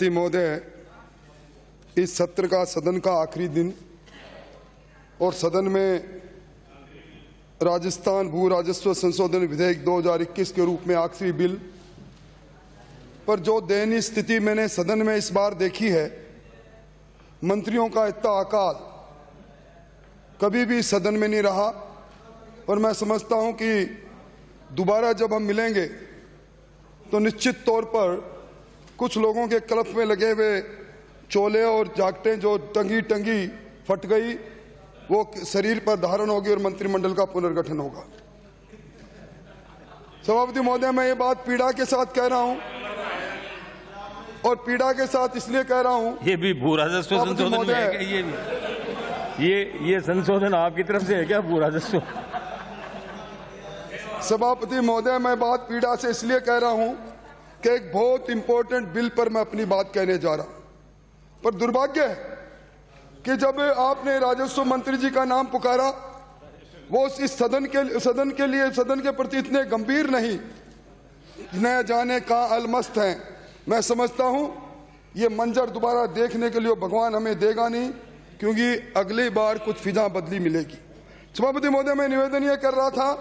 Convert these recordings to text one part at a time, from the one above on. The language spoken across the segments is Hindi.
महोदय, इस सत्र का सदन का आखिरी दिन और सदन में राजस्थान भू राजस्व संशोधन विधेयक 2021 के रूप में आखिरी बिल पर जो दयनीय स्थिति मैंने सदन में इस बार देखी है, मंत्रियों का इतना अकाल कभी भी सदन में नहीं रहा। और मैं समझता हूं कि दोबारा जब हम मिलेंगे तो निश्चित तौर पर कुछ लोगों के कलफ में लगे हुए चोले और जाकटें जो टंगी फट गई, वो शरीर पर धारण होगी और मंत्रिमंडल का पुनर्गठन होगा। सभापति महोदय, मैं ये बात पीड़ा के साथ कह रहा हूं और पीड़ा के साथ इसलिए कह रहा हूं, ये भी भू राजस्व संशोधन में है क्या? ये संशोधन आपकी तरफ से है क्या, भू राजस्व? सभापति महोदय, मैं बात पीड़ा से इसलिए कह रहा हूं कि एक बहुत इंपॉर्टेंट बिल पर मैं अपनी बात कहने जा रहा हूं, पर दुर्भाग्य है कि जब आपने राजस्व मंत्री जी का नाम पुकारा, वो इस सदन के प्रति इतने गंभीर नहीं, न जाने कहां अलमस्त हैं। मैं समझता हूं ये मंजर दोबारा देखने के लिए भगवान हमें देगा नहीं, क्योंकि अगली बार कुछ फिजा बदली मिलेगी। सभापति महोदय, मैं निवेदन ये कर रहा था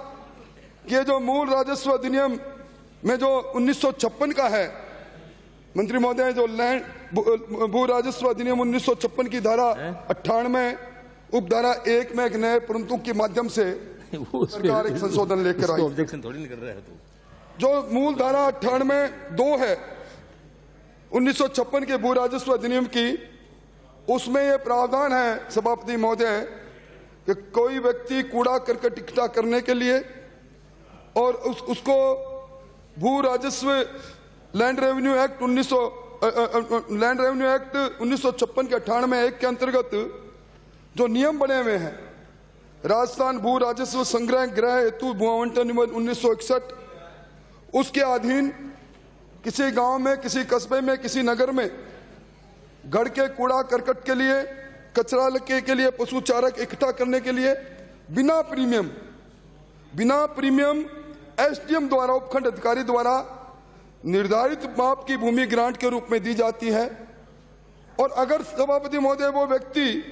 कि जो मूल राजस्व अधिनियम में जो 1956 का है, मंत्री महोदय, जो भू राजस्व अधिनियम 1956 की धारा 98 उपधारा 1 में एक नए परंतु के माध्यम से सरकार एक संशोधन लेकर आई। ऑब्जेक्शन थोड़ी नहीं कर रहा है तो। जो मूल धारा 98(2) है 1956 के भू राजस्व अधिनियम की, उसमें यह प्रावधान है सभापति महोदय कि कोई व्यक्ति कूड़ा करकट इकट्ठा करने के लिए और उसको भू राजस्व लैंड रेवेन्यू एक्ट 1956 के 98(1) के अंतर्गत जो नियम बने हुए हैं, राजस्थान भू राजस्व संग्रह गृह हेतु भू आवंटन नियम 1961, उसके अधीन किसी गांव में, किसी कस्बे में, किसी नगर में घर के कूड़ा करकट के लिए, कचरा के लिए, पशु चारक इकट्ठा करने के लिए बिना प्रीमियम एसडीएम द्वारा, उपखंड अधिकारी द्वारा निर्धारित माप की भूमि ग्रांट के रूप में दी जाती है। और अगर सभापति महोदय वो व्यक्ति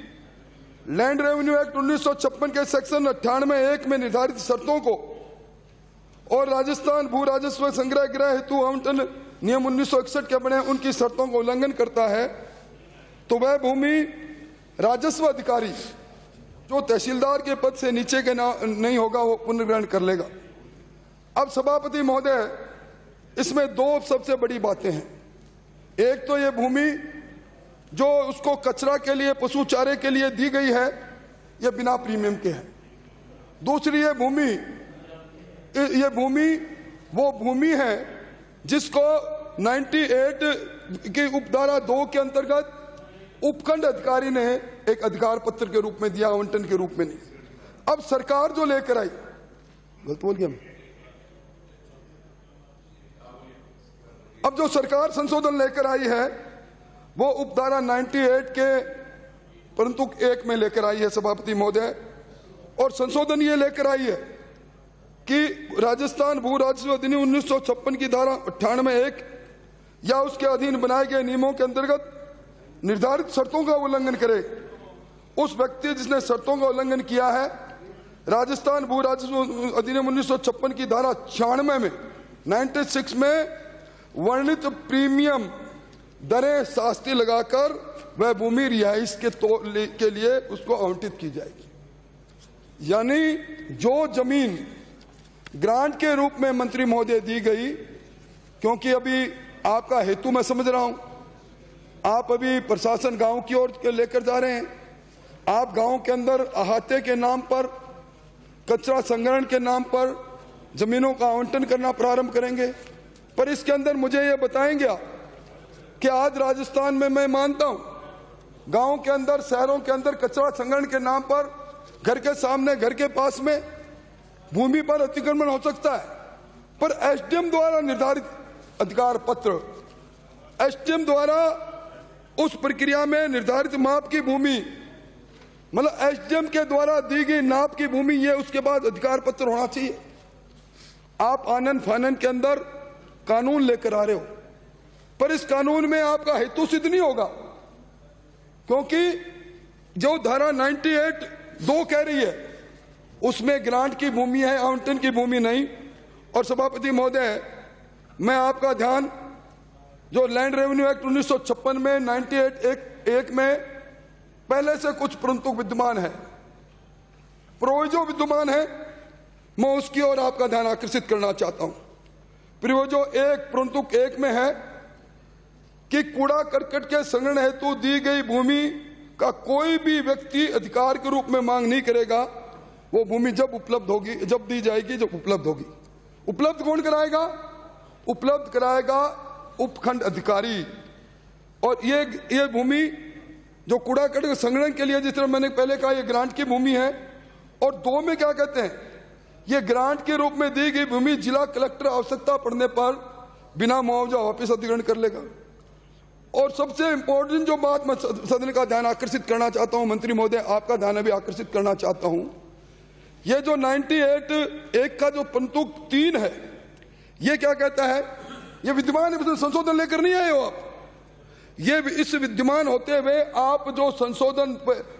लैंड रेवेन्यू एक्ट 1956 के सेक्शन 98(1) में निर्धारित शर्तों को और राजस्थान भू राजस्व संग्रह गृह हेतु आवंटन नियम 1961 के बने उनकी शर्तों का उल्लंघन करता है, तो वह भूमि राजस्व अधिकारी जो तहसीलदार के पद से नीचे के नहीं होगा, वो पुनर्ग्रहण कर लेगा। अब सभापति महोदय, इसमें दो सबसे बड़ी बातें हैं। एक तो ये भूमि जो उसको कचरा के लिए, पशु चारे के लिए दी गई है, ये बिना प्रीमियम के है। दूसरी ये भूमि वो भूमि है जिसको 98 की उपधारा 2 के अंतर्गत उपखंड अधिकारी ने एक अधिकार पत्र के रूप में दिया, आवंटन के रूप में नहीं। अब सरकार जो लेकर आई, गलत बोल गया मैं, अब जो सरकार संशोधन लेकर आई है वो उपधारा 98 के परंतु 1 में लेकर आई है सभापति महोदय। और संशोधन ये लेकर आई है कि राजस्थान भू राजस्व अधिनियम 1956 की धारा 98(1) या उसके अधीन बनाए गए नियमों के अंतर्गत निर्धारित शर्तों का उल्लंघन करे, उस व्यक्ति जिसने शर्तों का उल्लंघन किया है, राजस्थान भू राजस्व अधिनियम 1956 की धारा 96 में 96 में वर्णित प्रीमियम दरें शास्ति लगाकर वह भूमि रिहाइश के लिए उसको आवंटित की जाएगी। यानी जो जमीन ग्रांट के रूप में मंत्री महोदय दी गई, क्योंकि अभी आपका हेतु मैं समझ रहा हूं, आप अभी प्रशासन गांव की ओर लेकर जा रहे हैं। आप गांव के अंदर अहाते के नाम पर, कचरा संग्रहण के नाम पर जमीनों का आवंटन करना प्रारंभ करेंगे। पर इसके अंदर मुझे ये बताएंगे कि आज राजस्थान में, मैं मानता हूं, गांव के अंदर, शहरों के अंदर कचरा संग्रहण के नाम पर घर के सामने, घर के पास में भूमि पर अतिक्रमण हो सकता है, पर एसडीएम द्वारा निर्धारित अधिकार पत्र, एसडीएम द्वारा उस प्रक्रिया में निर्धारित माप की भूमि, मतलब एसडीएम के द्वारा दी गई नाप की भूमि, ये उसके बाद अधिकार पत्र होना चाहिए। आप आनंद फानन के अंदर कानून लेकर आ रहे हो, पर इस कानून में आपका हेतु सिद्ध नहीं होगा, क्योंकि जो धारा 98(2) कह रही है उसमें ग्रांट की भूमि है, आवंटन की भूमि नहीं। और सभापति महोदय, मैं आपका ध्यान जो लैंड रेवेन्यू एक्ट 1956 में 98(1) में पहले से कुछ परंतु विद्यमान है, प्रोविजो विद्यमान है, मैं उसकी ओर आपका ध्यान आकर्षित करना चाहता हूं। प्रोविजो 1(1) में है कि कूड़ा करकट के संग्रहण हेतु दी गई भूमि का कोई भी व्यक्ति अधिकार के रूप में मांग नहीं करेगा। वो भूमि जब उपलब्ध होगी, जब दी जाएगी, जब उपलब्ध होगी। उपलब्ध कौन कराएगा? उपलब्ध कराएगा उपखंड अधिकारी। और ये भूमि जो कूड़ा करकट संग्रहण के लिए, जिस तरह मैंने पहले कहा, ये ग्रांट की भूमि है। और 2 में क्या कहते हैं, ये ग्रांट के रूप में दी गई भूमि जिला कलेक्टर आवश्यकता पड़ने पर बिना मुआवजा वापस अधिग्रहण कर लेगा। और सबसे इंपॉर्टेंट जो बात मैं सदन का ध्यान आकर्षित करना चाहता हूं, मंत्री महोदय आपका ध्यान भी आकर्षित करना चाहता हूं, ये जो 98(1) का जो पंतुक 3 है, ये क्या कहता है? ये विद्यमान संशोधन लेकर नहीं आए हो आप। ये इस विद्यमान होते हुए आप जो संशोधन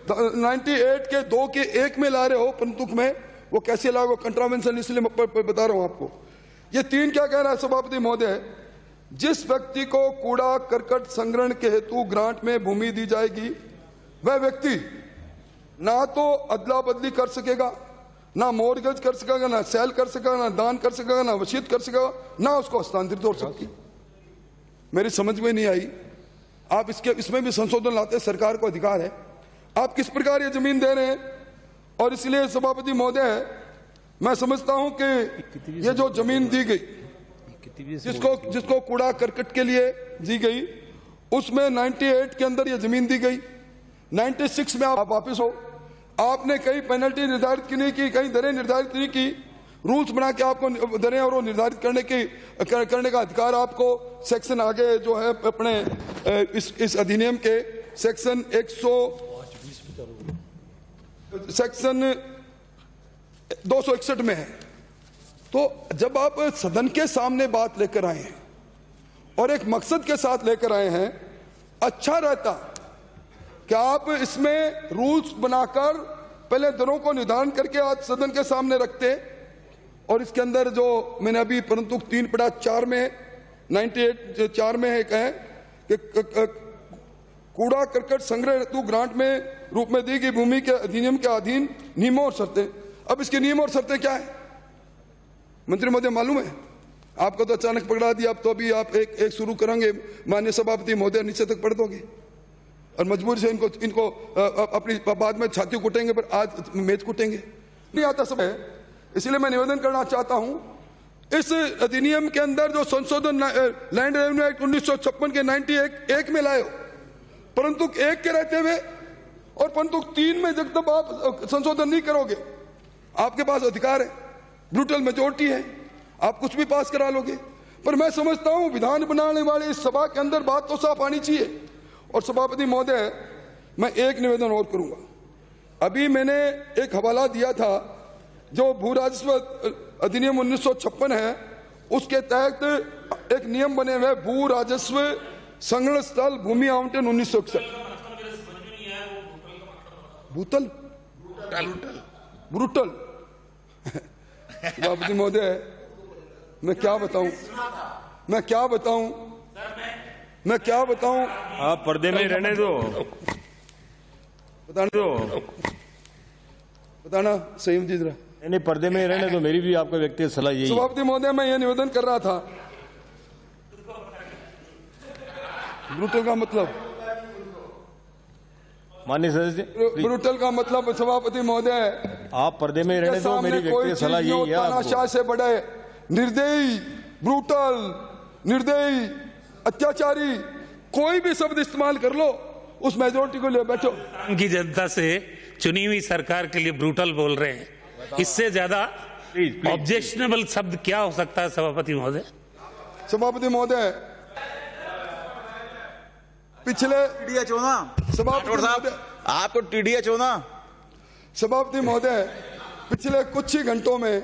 98 के 2 के 1 में ला रहे हो पंतुक में, वो कैसे लागू? कंट्रावेंशन, इसलिए मैं बता रहा हूं आपको। ये 3 क्या कह रहा है सभापति महोदय? जिस व्यक्ति को कूड़ा करकट संग्रहण के हेतु ग्रांट में भूमि दी जाएगी, वह व्यक्ति ना तो अदला बदली कर सकेगा, ना मोर्गेज कर सकेगा, ना सेल कर सकेगा, ना दान कर सकेगा, ना वसीयत कर सकेगा, ना उसको हस्तांतरित हो सकती। मेरी समझ में नहीं आई, आप इसमें भी संशोधन लाते, सरकार को अधिकार है, आप किस प्रकार ये जमीन दे रहे हैं। और इसलिए सभापति महोदय, मैं समझता हूं कि ये जो जमीन दी गई, जिसको कूड़ा करकट के लिए दी गई, उसमें 98 के अंदर ये जमीन दी गई, 96 में आप वापिस हो। आपने कई पेनल्टी निर्धारित नहीं की, कई दरें निर्धारित नहीं की, रूल्स बना के आपको दरें और वो निर्धारित करने का अधिकार आपको सेक्शन आगे जो है अपने इस अधिनियम के सेक्शन 261 में है। तो जब आप सदन के सामने बात लेकर आए हैं और एक मकसद के साथ लेकर आए हैं, अच्छा रहता कि आप इसमें रूल्स बनाकर पहले दरों को निर्धारण करके आज सदन के सामने रखते। और इसके अंदर जो मैंने अभी परंतु 3(4) में 98(4) में एक है कि कूड़ा करकट संग्रह हेतु ग्रांट में रूप में दी गई भूमि के अधिनियम के अधीन नियमों और शर्तें। अब इसके नियम और शर्तें क्या है मंत्री महोदय, मालूम है आपको? तो अचानक पकड़ा दिया, अब तो अभी आप एक शुरू करेंगे, माननीय सभापति महोदय नीचे तक पढ़ दोगे और मजबूरी से इनको अपनी बाद में छाती कुटेंगे, पर आज मेज कुटेंगे नहीं आता सब है। इसलिए मैं निवेदन करना चाहता हूं, इस अधिनियम के अंदर जो संशोधन लैंड रेवेन्यू एक्ट 1956 के 98(1) में लाए हो, परंतु 1 के रहते हुए और परंतु 3 में जब तक आप संशोधन नहीं करोगे, आपके पास अधिकार है, ब्रूटल मेजोरिटी है, आप कुछ भी पास करा लोगे। पर मैं समझता हूं विधान बनाने वाले इस सभा के अंदर बात तो साफ आनी चाहिए। और सभापति महोदय, मैं एक निवेदन और करूंगा। अभी मैंने एक हवाला दिया था, जो भू राजस्व अधिनियम 1956 है, उसके तहत एक नियम बने हुए भू राजस्व संग्रहण स्थल भूमि आवंटन 1961। भूतल ब्रूटल सभापति महोदय, मैं क्या बताऊं? आप पर्दे में रहने दो, बताना संयम जी जरा। नहीं, पर्दे में रहने दो, मेरी भी आपको व्यक्तिगत सलाह यही। सभापति महोदय, मैं ये निवेदन कर रहा था, ब्रूटल का मतलब, माननीय सदस्य, ब्रूटल का मतलब सभापति महोदय, आप पर्दे में रहने दो, मेरी व्यक्तिगत सलाह यही है आपको। से बड़े निर्दयी, ब्रूटल, निर्दयी, अत्याचारी कोई भी शब्द इस्तेमाल कर लो, उस मेजोरिटी को ले बैठो। की जनता से चुनी हुई सरकार के लिए ब्रूटल बोल रहे हैं, इससे ज्यादा ऑब्जेक्शनेबल शब्द क्या हो सकता है सभापति महोदय? सभापति महोदय, पिछले TDH हो ना सभापति महोदय, आपको TDH हो ना सभापति महोदय, पिछले कुछ ही घंटों में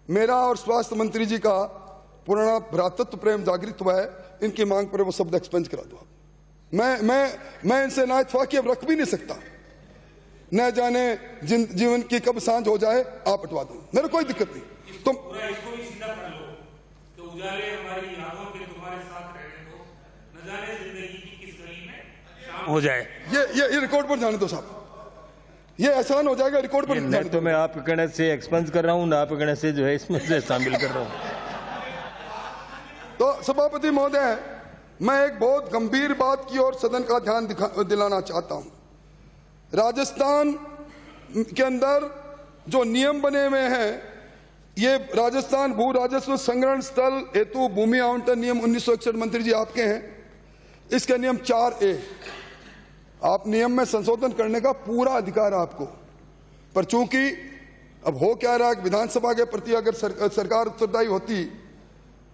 मेरा और स्वास्थ्य मंत्री जी का पुराना भ्रातृत्व प्रेम जागृत हुआ है, इनकी मांग पर वो शब्द एक्सपेंस करा दो। मैं इनसे ना इत्तेफाकी अब रख भी नहीं सकता। न जाने जीवन की कब सांझ हो जाए, आप हटवा दो, मेरे कोई दिक्कत नहीं। तुम इसको भी सीधा कर लो कि उजाले हमारी यादों के तुम्हारे साथ रहने दो, न जाने जिंदगी की किस गली में शाम हो जाए। ये रिकॉर्ड पर जाने दो साहब, ये आसान हो जाएगा। रिकॉर्ड पर नहीं तो मैं आपके कहने से एक्सपेंस कर रहा हूँ ना, आपके कहने से जो है इसमें से शामिल कर रहा हूँ। तो सभापति महोदय, मैं एक बहुत गंभीर बात की ओर सदन का ध्यान दिलाना चाहता हूं। राजस्थान के अंदर जो नियम बने हुए हैं, ये राजस्थान भू राजस्व संग्रहण स्थल हेतु भूमि आवंटन नियम 1961 मंत्री जी आपके हैं। इसके नियम 4A, आप नियम में संशोधन करने का पूरा अधिकार है आपको, पर चूंकि अब हो क्या रहा है, विधानसभा के प्रति अगर सरकार उत्तरदायी होती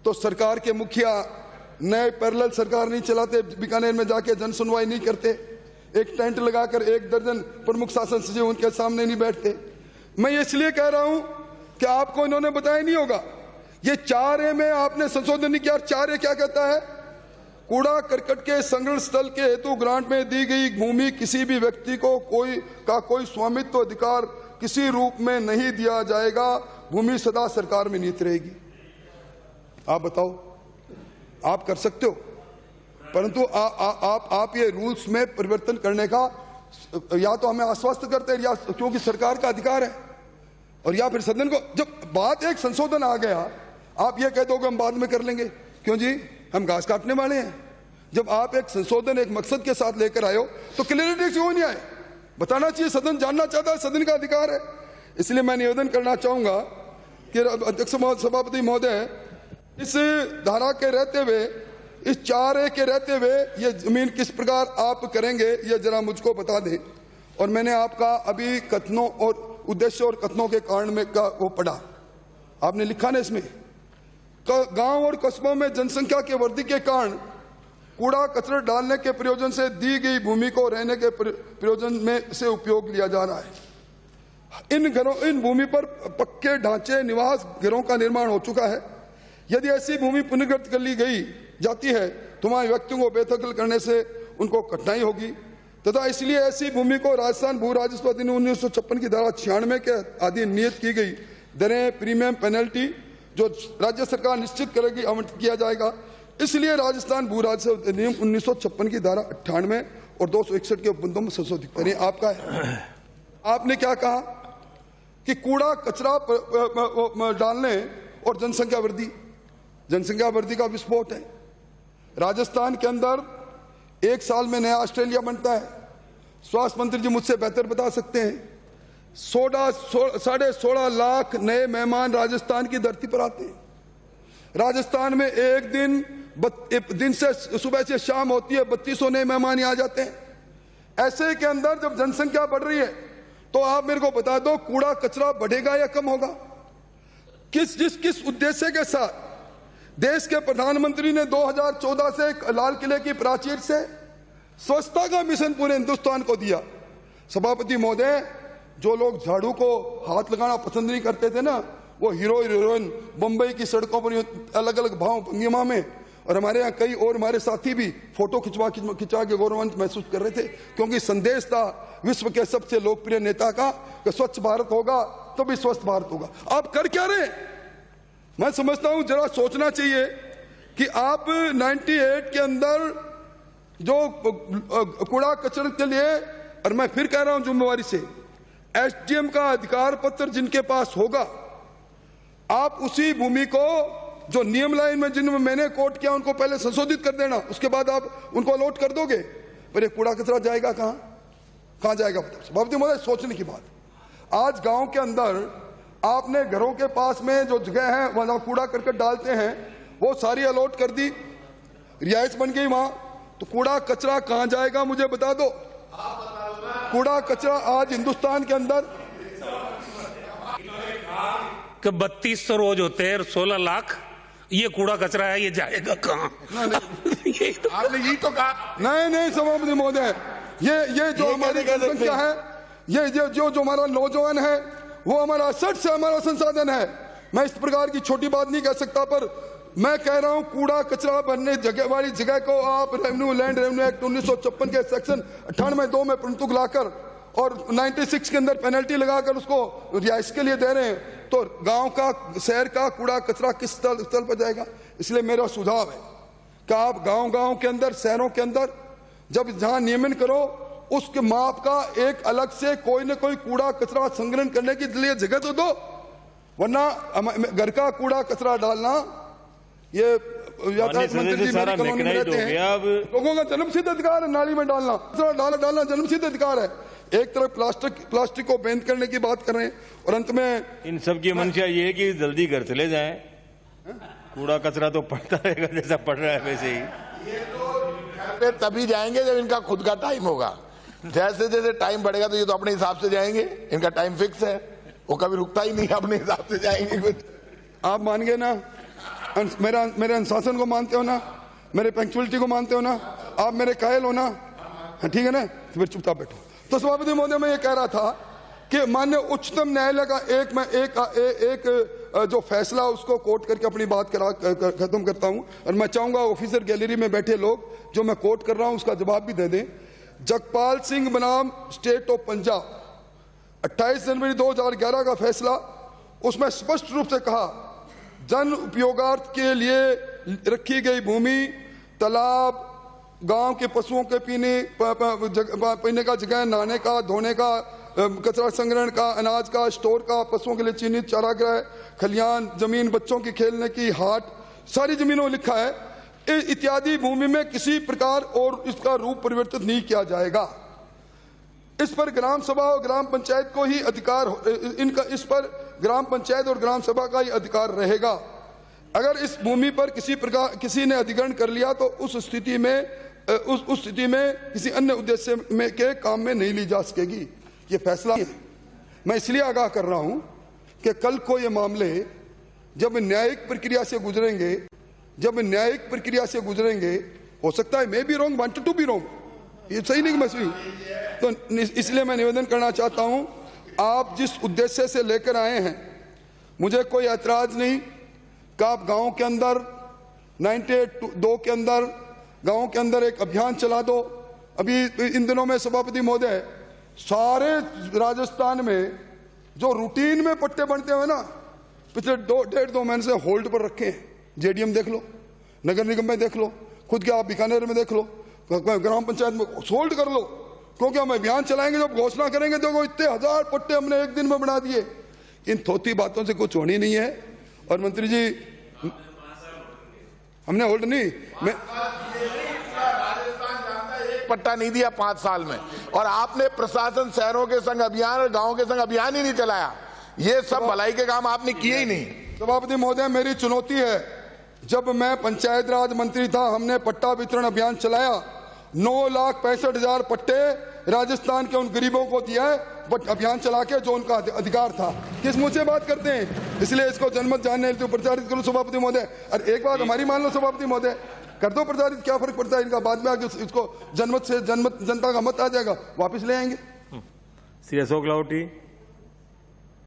तो सरकार के मुखिया नए पैरेलल सरकार नहीं चलाते, बीकानेर में जाके जन सुनवाई नहीं करते, एक टेंट लगाकर 1 दर्जन प्रमुख शासन सचिव उनके सामने नहीं बैठते। मैं ये इसलिए कह रहा हूं कि आपको इन्होंने बताया नहीं होगा, ये 4A में आपने संशोधन नहीं किया। 4A क्या कहता है? कूड़ा करकट के संग्रहण स्थल के हेतु ग्रांट में दी गई भूमि किसी भी व्यक्ति को कोई स्वामित्व अधिकार किसी रूप में नहीं दिया जाएगा, भूमि सदा सरकार में नीति रहेगी। आप बताओ, आप कर सकते हो, परंतु आप ये रूल्स में परिवर्तन करने का या तो हमें आश्वस्त करते हैं, या क्योंकि सरकार का अधिकार है, और या फिर सदन को जब बात एक संशोधन आ गया आप ये कह दो कि हम बाद में कर लेंगे। क्यों जी, हम घास काटने वाले हैं? जब आप एक संशोधन एक मकसद के साथ लेकर आए हो तो क्लियरिटी क्यों नहीं आए? बताना चाहिए, सदन जानना चाहता है, सदन का अधिकार है। इसलिए मैं निवेदन करना चाहूंगा कि अध्यक्ष सभापति महोदय, इस धारा के रहते हुए, इस 4A के रहते हुए ये जमीन किस प्रकार आप करेंगे, ये जरा मुझको बता दें। और मैंने आपका अभी कथनों और उद्देश्य और कथनों के कारण में का वो पढ़ा, आपने लिखा ना इसमें, गांव और कस्बों में जनसंख्या के वृद्धि के कारण कूड़ा कचरा डालने के प्रयोजन से दी गई भूमि को रहने के प्रयोजन में से उपयोग लिया जा रहा है। इन भूमि पर पक्के ढांचे निवास घरों का निर्माण हो चुका है। यदि ऐसी भूमि पुनर्गत कर ली गई जाती है तो वहां व्यक्तियों को बेदखल करने से उनको कठिनाई होगी, तथा इसलिए ऐसी भूमि को राजस्थान भू राजस्व अधिनियम 1956 की धारा 96 के अधीन नियत की गई दरें, प्रीमियम, पेनल्टी जो राज्य सरकार निश्चित करेगी आवंटित किया जाएगा। इसलिए राजस्थान भू राजस्व अधिनियम 1956 की धारा 98 और 261 के उपबंधों में संशोधित करें। आपका है, आपने क्या कहा कि कूड़ा कचरा डालने और जनसंख्या वृद्धि का विस्फोट है। राजस्थान के अंदर एक साल में नया ऑस्ट्रेलिया बनता है। स्वास्थ्य मंत्री जी मुझसे बेहतर बता सकते हैं, 16.5 लाख नए मेहमान राजस्थान की धरती पर आते हैं। राजस्थान में एक दिन से सुबह से शाम होती है, 3200 नए मेहमान यहाँ आ जाते हैं। ऐसे के अंदर जब जनसंख्या बढ़ रही है तो आप मेरे को बता दो, कूड़ा कचरा बढ़ेगा या कम होगा? किस उद्देश्य के साथ देश के प्रधानमंत्री ने 2014 से लाल किले की प्राचीर से स्वच्छता का मिशन पूरे हिंदुस्तान को दिया। सभापति महोदय, जो लोग झाड़ू को हाथ लगाना पसंद नहीं करते थे ना, वो हीरो हीरोइन बंबई की सड़कों पर अलग अलग भाव भंगिमा में, और हमारे यहाँ कई और हमारे साथी भी फोटो खिंचा के गौरवान्वित महसूस कर रहे थे, क्योंकि संदेश था विश्व के सबसे लोकप्रिय नेता का कि स्वच्छ भारत होगा तो भी स्वस्थ भारत होगा। आप कर क्या रहे? मैं समझता हूं जरा सोचना चाहिए कि आप 98 के अंदर जो कूड़ा कचरा के लिए, और मैं फिर कह रहा हूं जिम्मेवारी से, एसडीएम का अधिकार पत्र जिनके पास होगा, आप उसी भूमि को जो नियम लाइन में जिनमें मैंने कोट किया उनको पहले संशोधित कर देना, उसके बाद आप उनको अलॉट कर दोगे। पर ये कूड़ा कचरा जाएगा कहां जाएगा? सभापति महोदय, सोचने की बात। आज गांव के अंदर आपने घरों के पास में जो जगह है वहां कूड़ा करकट डालते हैं वो सारी अलॉट कर दी, रिहाइश बन गई वहां, तो कूड़ा कचरा कहां जाएगा मुझे बता दो। कूड़ा कचरा आज हिंदुस्तान के अंदर 3200 रोज होते हैं, 16 लाख ये कूड़ा कचरा है, ये जाएगा कहाँ? आपने यही तो कहा। नहीं सभापति महोदय, ये जो हमारी जनसंख्या है, ये जो हमारा नौजवान है, वो हमारा 60 से हमारा संसाधन है। मैं इस प्रकार की छोटी बात नहीं कह सकता, पर मैं कह रहा हूं कूड़ा कचरा भरने जगह वाली जगह को आप लैंड रेवेन्यू एक्ट 1956 के सेक्शन 98(2) में परंतु लाकर और 96 के अंदर पेनल्टी लगाकर उसको रिहाइश के लिए दे रहे हैं, तो गांव का शहर का कूड़ा कचरा किस स्थल पर जाएगा। इसलिए मेरा सुझाव है कि आप गांव के अंदर, शहरों के अंदर जब जहां नियमन करो उसके माप का एक अलग से कोई न कोई कूड़ा कचरा संग्रहण करने के लिए जगह तो दो, वरना घर का कूड़ा कचरा डालना ये यातायात मंत्री जी मेरी कॉलोनी में रहते हैं, लोगों का जन्मसिद्ध अधिकार है नाली में डालना, कचरा डालना जन्मसिद्ध अधिकार है। एक तरफ प्लास्टिक को बैन करने की बात कर रहे हैं और अंत में इन सब की मंशा ये है कि जल्दी घर चले जाएं, कूड़ा कचरा तो पड़ता रहेगा जैसा पड़ रहा है वैसे ही। तभी जाएंगे जब इनका खुद का टाइम होगा। जैसे जैसे टाइम बढ़ेगा तो ये तो अपने हिसाब से जाएंगे, इनका टाइम फिक्स है, वो कभी रुकता ही नहीं, अपने हिसाब से जाएंगे। आप मान गए ना, मेरे अनुशासन को मानते हो ना, मेरे पंक्चुअलिटी को मानते हो ना, आप मेरे कायल हो ना, ठीक है ना, तो फिर चुपचाप बैठो। तो सभापति महोदय मैं ये कह रहा था कि माननीय उच्चतम न्यायालय का एक जो फैसला उसको कोट करके अपनी बात खत्म करता हूं, और मैं चाहूंगा ऑफिसर गैलरी में बैठे लोग जो मैं कोट कर रहा हूं उसका जवाब भी दे दें। जगपाल सिंह बनाम स्टेट ऑफ पंजाब 28 जनवरी 2011 का फैसला, उसमें स्पष्ट रूप से कहा जन उपयोगार्थ के लिए रखी गई भूमि, तालाब, गांव के पशुओं के पीने का जगह, नहाने का, धोने का, कचरा संग्रहण का, अनाज का स्टोर का, पशुओं के लिए चिन्हित चारागाह, खलियान, जमीन, बच्चों की खेलने की हाट, सारी जमीनों में लिखा है इत्यादि भूमि में किसी प्रकार और इसका रूप परिवर्तित नहीं किया जाएगा। इस पर ग्राम सभा और ग्राम पंचायत को ही अधिकार, इस पर ग्राम पंचायत और ग्राम सभा का ही अधिकार रहेगा। अगर इस भूमि पर किसी ने अधिग्रहण कर लिया तो उस स्थिति में किसी अन्य उद्देश्य में के काम में नहीं ली जा सकेगी। ये फैसला मैं इसलिए आगाह कर रहा हूं कि कल को ये मामले जब न्यायिक प्रक्रिया से गुजरेंगे, हो सकता है मैं भी wrong, wanted to be wrong, ये सही नहीं मैं सही, तो इसलिए मैं निवेदन करना चाहता हूं, आप जिस उद्देश्य से लेकर आए हैं मुझे कोई ऐतराज नहीं कि आप गांव के अंदर 98(2) के अंदर गांव के अंदर एक अभियान चला दो। अभी इन दिनों में सभापति महोदय सारे राजस्थान में जो रूटीन में पट्टे बनते हुए ना पिछले 1.5-2 महीने से होल्ड पर रखे हैं। जेडीएम देख लो, नगर निगम में देख लो, खुद के आप बीकानेर में देख लो, ग्राम पंचायत में होल्ड कर लो, क्योंकि हम अभियान चलाएंगे, जब घोषणा करेंगे तो इतने 1000 पट्टे हमने एक दिन में बना दिए। इन थोती बातों से कुछ होनी नहीं है। और मंत्री जी हमने होल्ड नहीं, मैं पट्टा नहीं दिया 5 साल में, और आपने प्रशासन शहरों के संग अभियान और गांव के संग अभियान ही नहीं चलाया। ये सब भलाई के काम आपने किए ही नहीं। सभापति महोदय मेरी चुनौती है, जब मैं पंचायत राज मंत्री था हमने पट्टा वितरण अभियान चलाया, 9,65,000 पट्टे राजस्थान के उन गरीबों को दिया है, बट अभियान चला के जो उनका अधिकार था। किस मुंह से बात करते हैं? इसलिए इसको जनमत जानने हेतु प्रचारित करो सभापति महोदय। और एक बात हमारी मान लो सभापति महोदय, कर दो प्रचारित, क्या फर्क पड़ता है इनका, बाद में आगे इसको जनता का मत आ जाएगा, वापस ले आएंगे। श्री अशोक लाहोटी।